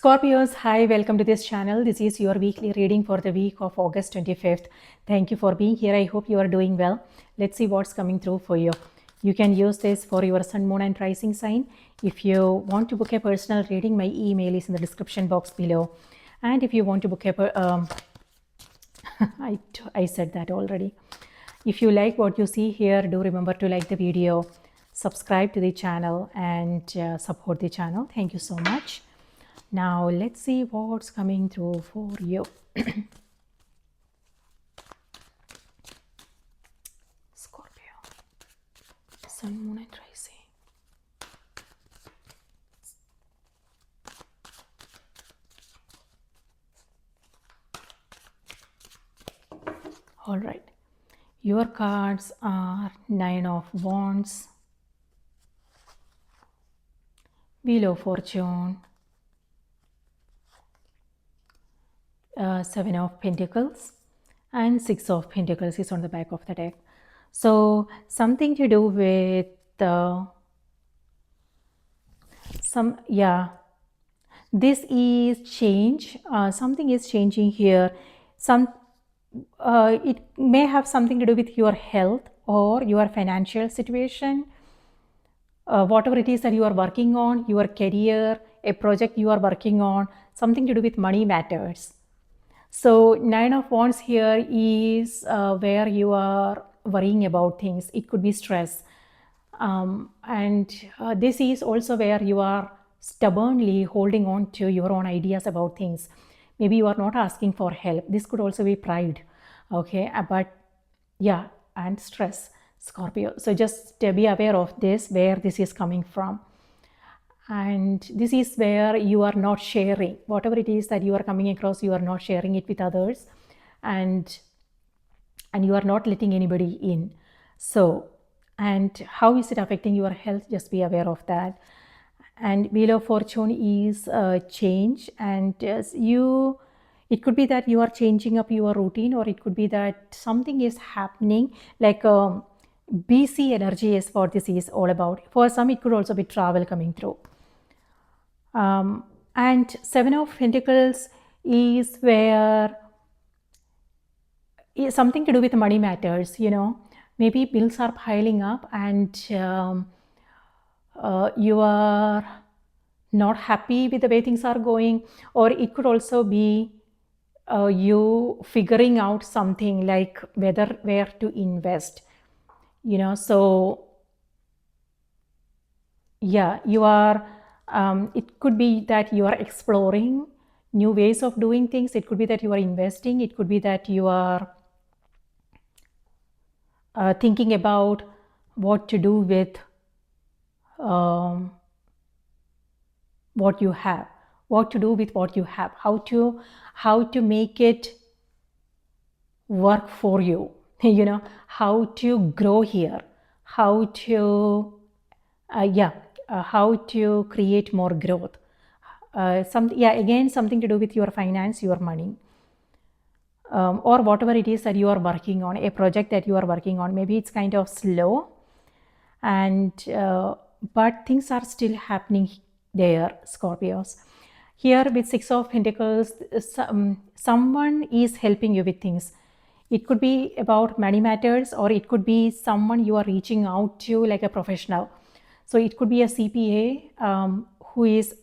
Scorpios, hi, welcome to this channel. This is your weekly reading for the week of August 25th. Thank you for being here. I hope you are doing well. Let's see what's coming through for you. You can use this for your sun, moon, and rising sign. If you want to book a personal reading, my email is in the description box below. And if you want to book a, I said that already. If you like what you see here, do remember to like the video, subscribe to the channel, and support the channel. Thank you so much. Now let's see what's coming through for you. Scorpio, sun, moon, and rising. All right. Your cards are Nine of Wands, Wheel of Fortune, Seven of Pentacles, and Six of Pentacles is on the back of the deck. So something to do with this is change. Something is changing here. It may have something to do with your health or your financial situation. Whatever it is that you are working on, your career, a project you are working on, something to do with money matters. So Nine of Wands here is where you are worrying about things. It could be stress. This is also where you are stubbornly holding on to your own ideas about things. Maybe you are not asking for help. This could also be pride. Okay, but yeah, and stress, Scorpio. So just be aware of this, where this is coming from. And this is where you are not sharing whatever it is that you are coming across. You are not sharing it with others, and you are not letting anybody in. So, and how is it affecting your health? Just be aware of that. And Wheel of Fortune is change, and it could be that you are changing up your routine, or it could be that something is happening, like BC energy is what this is all about. For some, it could also be travel coming through. And Seven of Pentacles is where something to do with money matters, maybe bills are piling up, and you are not happy with the way things are going. Or it could also be you figuring out something, like where to invest, so yeah, you are it could be that you are exploring new ways of doing things. It could be that you are investing. It could be that you are thinking about what to do with what you have, how to make it work for you, how to grow here, how to how to create more growth. Again, something to do with your finance, your money, or whatever it is that you are working on, a project that you are working on. Maybe it's kind of slow, and but things are still happening there, Scorpios. Here with Six of Pentacles, someone is helping you with things. It could be about money matters, or it could be someone you are reaching out to, like a professional. So it could be a CPA who is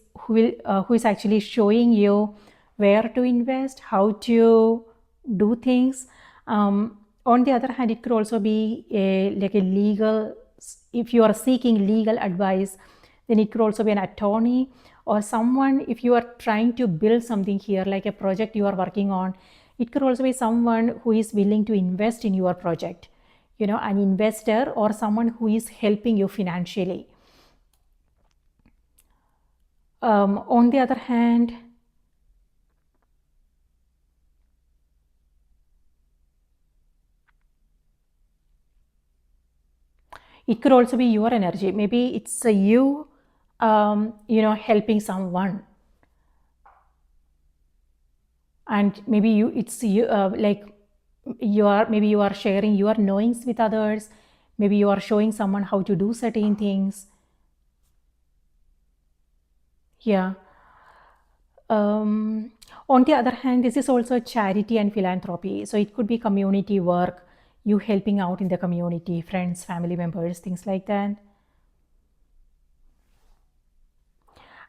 actually showing you where to invest, how to do things. On the other hand, it could also be like a legal. If you are seeking legal advice, then it could also be an attorney, or someone, if you are trying to build something here, like a project you are working on. It could also be someone who is willing to invest in your project, an investor, or someone who is helping you financially. On the other hand, it could also be your energy. Maybe it's you, helping someone. And maybe it's you, like you are sharing your knowings with others. Maybe you are showing someone how to do certain things. Yeah. Um, on the other hand, this is also charity and philanthropy. So it could be community work, you helping out in the community, friends, family members, things like that.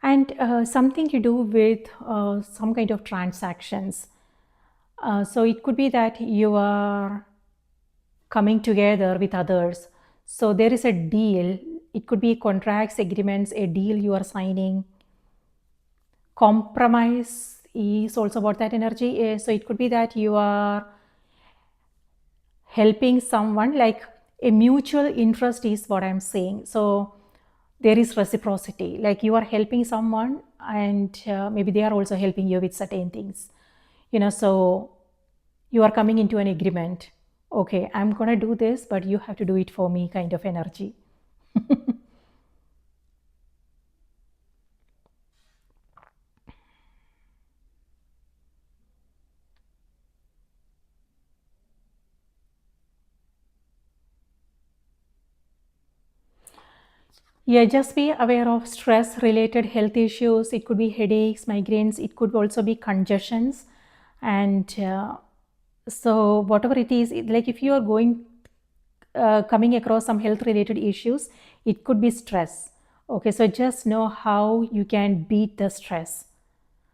And something to do with some kind of transactions. So it could be that you are coming together with others. So there is a deal. It could be contracts, agreements, a deal you are signing. Compromise is also about that energy. So it could be that you are helping someone, like a mutual interest is what I'm saying. So there is reciprocity, like you are helping someone and maybe they are also helping you with certain things, so you are coming into an agreement. Okay, I'm gonna do this, but you have to do it for me, kind of energy. Yeah, just be aware of stress related health issues. It could be headaches, migraines, it could also be congestions. And so, whatever it is, like if you are coming across some health related issues, it could be stress. Okay, so just know how you can beat the stress.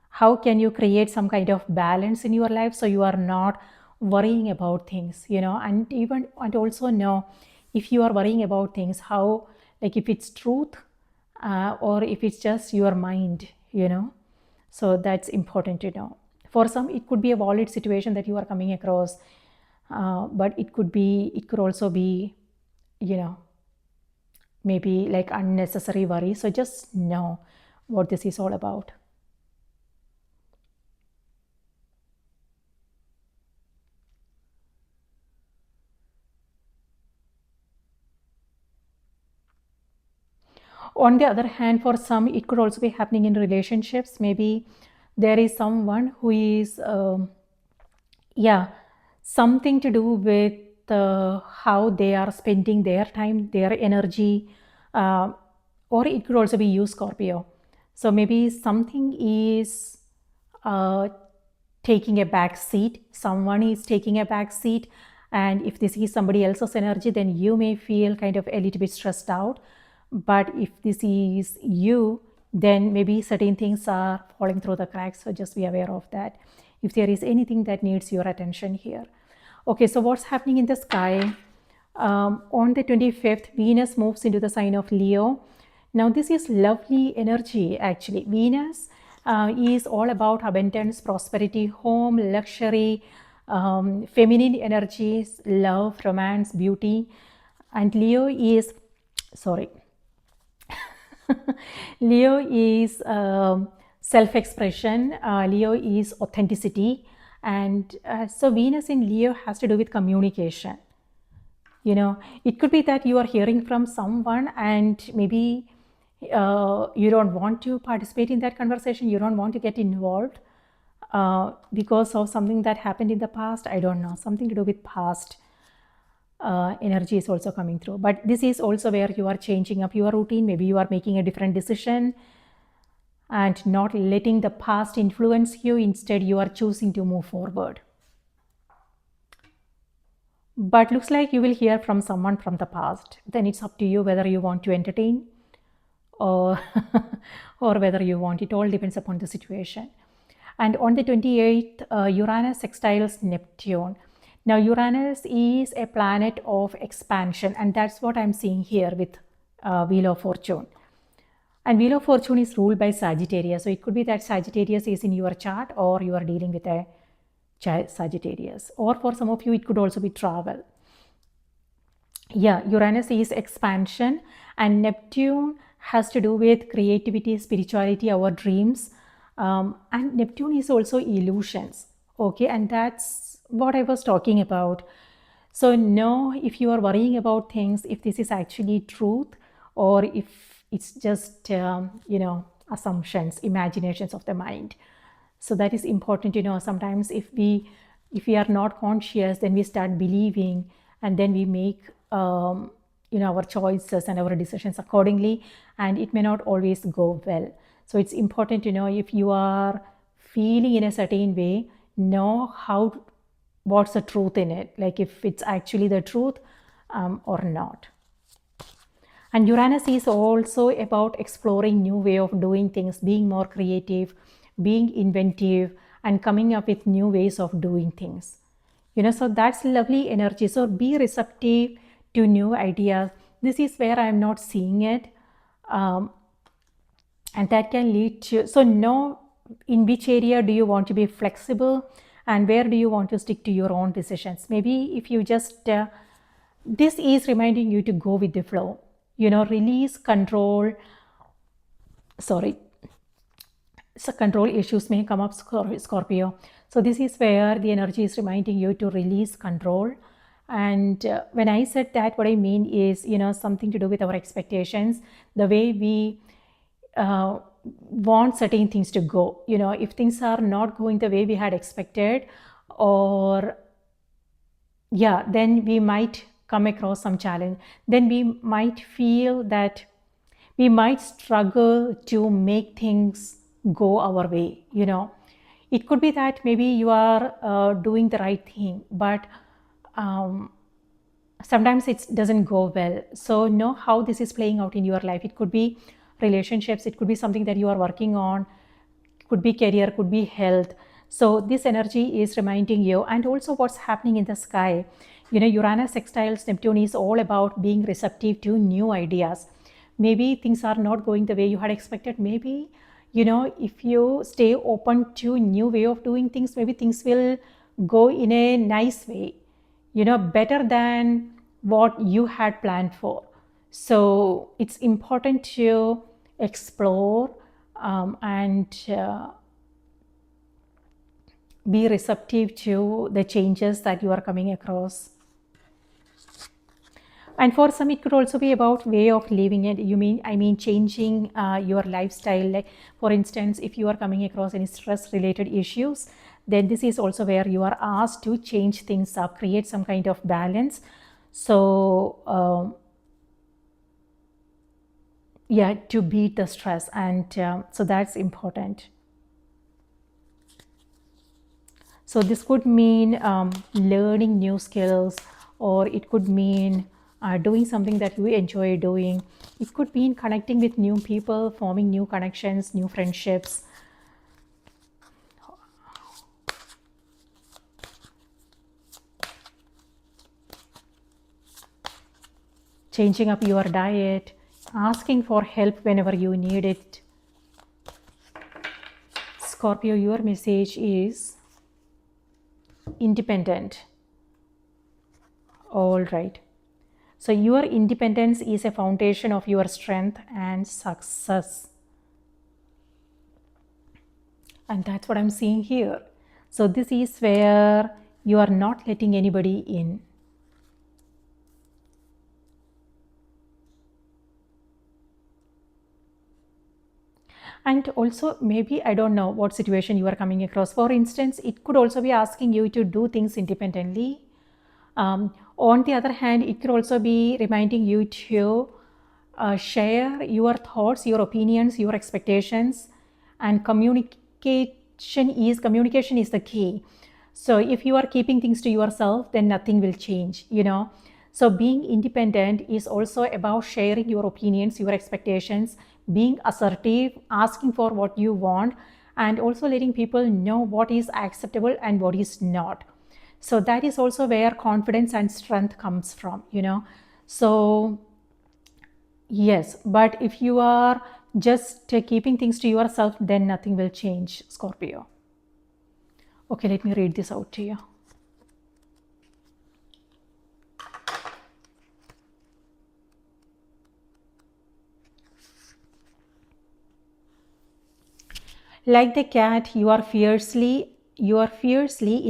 How can you create some kind of balance in your life so you are not worrying about things, and even and also know if you are worrying about things, how, like if it's truth, or if it's just your mind, so that's important to know. For some it could be a valid situation that you are coming across, but it could also be, you know maybe like unnecessary worry. So just know what this is all about. On the other hand, for some, it could also be happening in relationships. Maybe there is someone who is, yeah, something to do with how they are spending their time, their energy, uh, or it could also be you, Scorpio. So maybe something is uh, taking a back seat, someone is taking a back seat, and if this is somebody else's energy, then you may feel kind of a little bit stressed out. But if this is you, then maybe certain things are falling through the cracks, so just be aware of that if there is anything that needs your attention here. Okay, so what's happening in the sky? On the 25th, Venus moves into the sign of Leo. Now, this is lovely energy actually. Venus is all about abundance, prosperity, home, luxury, feminine energies, love, romance, beauty. And Leo is, sorry, Leo is self expression, Leo is authenticity. And so, Venus in Leo has to do with communication. It could be that you are hearing from someone and maybe you don't want to participate in that conversation, you don't want to get involved because of something that happened in the past. I don't know, something to do with past energy is also coming through. But this is also where you are changing up your routine. Maybe you are making a different decision and not letting the past influence you. Instead, you are choosing to move forward. But looks like you will hear from someone from the past. Then it's up to you whether you want to entertain or or whether you want. It all depends upon the situation. And on the 28th, Uranus sextiles Neptune. Now, Uranus is a planet of expansion, and that's what I'm seeing here with Wheel of Fortune. And Wheel of Fortune is ruled by Sagittarius. So it could be that Sagittarius is in your chart, or you are dealing with a Sagittarius. Or for some of you, it could also be travel. Yeah, Uranus is expansion, and Neptune has to do with creativity, spirituality, our dreams. And Neptune is also illusions. Okay, and that's what I was talking about. So, know if you are worrying about things, if this is actually truth, or if it's just, assumptions, imaginations of the mind. So that is important to know. Sometimes if we are not conscious, then we start believing, and then we make our choices and our decisions accordingly, and it may not always go well. So it's important to know if you are feeling in a certain way, know how, what's the truth in it, like if it's actually the truth or not. And Uranus is also about exploring new way of doing things, being more creative, being inventive, and coming up with new ways of doing things. So that's lovely energy. So be receptive to new ideas. This is where I'm not seeing it. And that can lead to, so know in which area do you want to be flexible and where do you want to stick to your own decisions. Maybe if you just, this is reminding you to go with the flow, release control. Sorry. So control issues may come up, Scorpio. So this is where the energy is reminding you to release control. And when I said that, what I mean is, something to do with our expectations, the way we want certain things to go. If things are not going the way we had expected, or then we might come across some challenge. Then we might feel that we might struggle to make things go our way. It could be that maybe you are doing the right thing, but sometimes it doesn't go well. So know how this is playing out in your life. It could be relationships, it could be something that you are working on, could be career, could be health. So this energy is reminding you, and also what's happening in the sky. Uranus sextiles Neptune is all about being receptive to new ideas. Maybe things are not going the way you had expected. Maybe, if you stay open to new way of doing things, maybe things will go in a nice way, better than what you had planned for. So it's important to explore and be receptive to the changes that you are coming across. And for some, it could also be about way of living it. I mean changing your lifestyle. Like, for instance, if you are coming across any stress-related issues, then this is also where you are asked to change things up, create some kind of balance. So, to beat the stress. And so that's important. So this could mean learning new skills, or it could mean doing something that you enjoy doing. It could mean connecting with new people, forming new connections, new friendships. Changing up your diet, asking for help whenever you need it. Scorpio, your message is independent. All right. So your independence is a foundation of your strength and success. And that's what I'm seeing here. So this is where you are not letting anybody in. And also, maybe, I don't know what situation you are coming across. For instance, it could also be asking you to do things independently. On the other hand, it could also be reminding you to share your thoughts, your opinions, your expectations, and communication is the key. So if you are keeping things to yourself, then nothing will change, So being independent is also about sharing your opinions, your expectations, being assertive, asking for what you want, and also letting people know what is acceptable and what is not. So that is also where confidence and strength comes from, So yes, but if you are just keeping things to yourself, then nothing will change, Scorpio. Okay, let me read this out to you. Like the cat, you are fiercely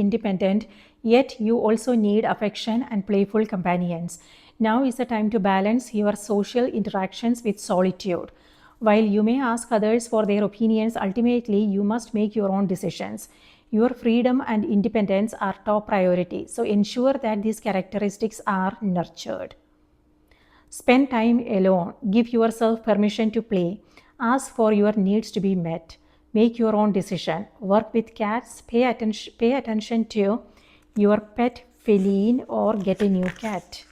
independent, yet you also need affection and playful companions. Now is the time to balance your social interactions with solitude. While you may ask others for their opinions, ultimately you must make your own decisions. Your freedom and independence are top priority, so ensure that these characteristics are nurtured. Spend time alone. Give yourself permission to play. Ask for your needs to be met. Make your own decision. Work with cats. Pay attention to your pet feline or get a new cat.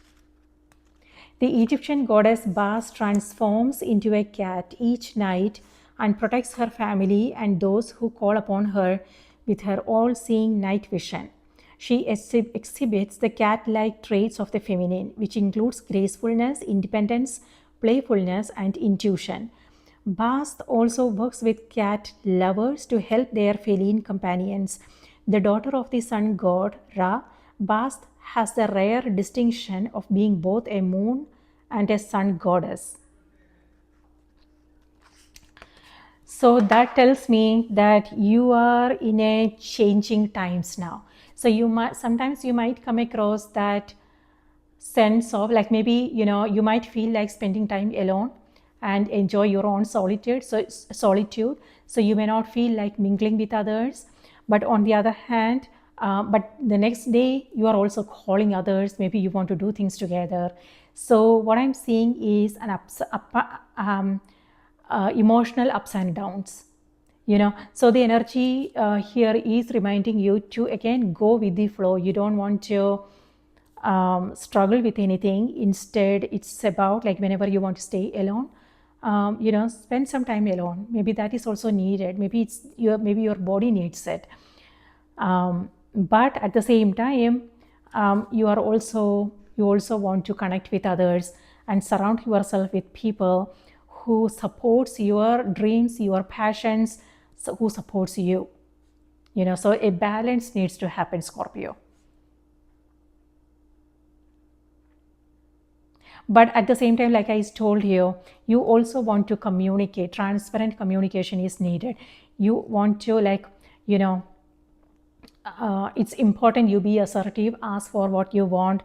The Egyptian goddess Bas transforms into a cat each night and protects her family and those who call upon her with her all seeing night vision. She exhibits the cat like traits of the feminine, which includes gracefulness, independence, playfulness, and intuition. Bast also works with cat lovers to help their feline companions. The daughter of the sun god Ra, Bast has the rare distinction of being both a moon and a sun goddess. So that tells me that you are in a changing times now. So you might sometimes you might come across that sense of like maybe you might feel like spending time alone and enjoy your own solitude, so you may not feel like mingling with others, but on the other hand, but the next day you are also calling others, maybe you want to do things together. So what I'm seeing is an emotional ups and downs, so the energy here is reminding you to again go with the flow. You don't want to struggle with anything. Instead, it's about like whenever you want to stay alone, spend some time alone. Maybe that is also needed. Maybe your body needs it. But at the same time, you also want to connect with others and surround yourself with people who supports your dreams, your passions, so who supports you. So a balance needs to happen, Scorpio. But at the same time, like I told you, you also want to communicate. Transparent communication is needed. You want to it's important you be assertive, ask for what you want,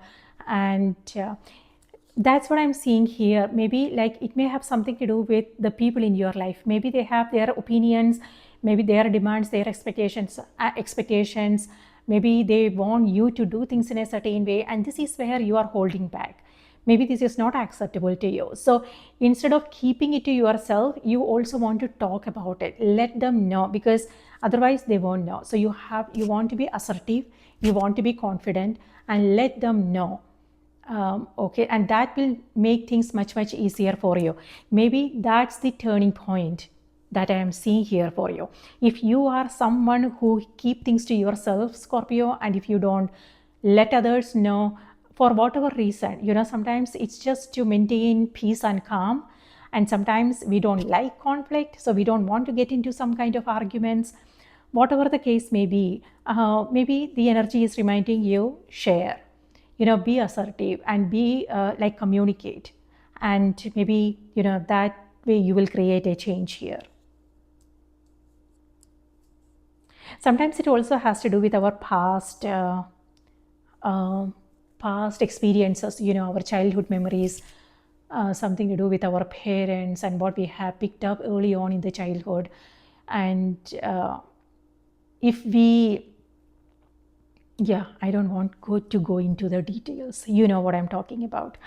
and that's what I'm seeing here. Maybe like it may have something to do with the people in your life. Maybe they have their opinions, maybe their demands, their expectations. Maybe they want you to do things in a certain way, and this is where you are holding back. Maybe this is not acceptable to you. So instead of keeping it to yourself, you also want to talk about it. Let them know, because otherwise they won't know. So you want to be assertive, you want to be confident, and let them know. Okay, and that will make things much easier for you. Maybe that's the turning point that I am seeing here for you. If you are someone who keep things to yourself, Scorpio, and if you don't let others know for whatever reason, sometimes it's just to maintain peace and calm, and sometimes we don't like conflict, so we don't want to get into some kind of arguments. Whatever the case may be, maybe the energy is reminding you, share, be assertive and be communicate, and maybe that way you will create a change here. Sometimes it also has to do with our past experiences, our childhood memories, something to do with our parents and what we have picked up early on in the childhood. And if we, I don't want to go into the details. You know what I'm talking about.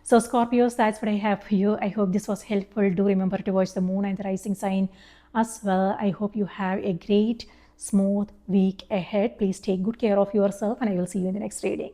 So Scorpios, that's what I have for you. I hope this was helpful. Do remember to watch the moon and the rising sign as well. I hope you have a great, smooth week ahead. Please take good care of yourself, and I will see you in the next reading.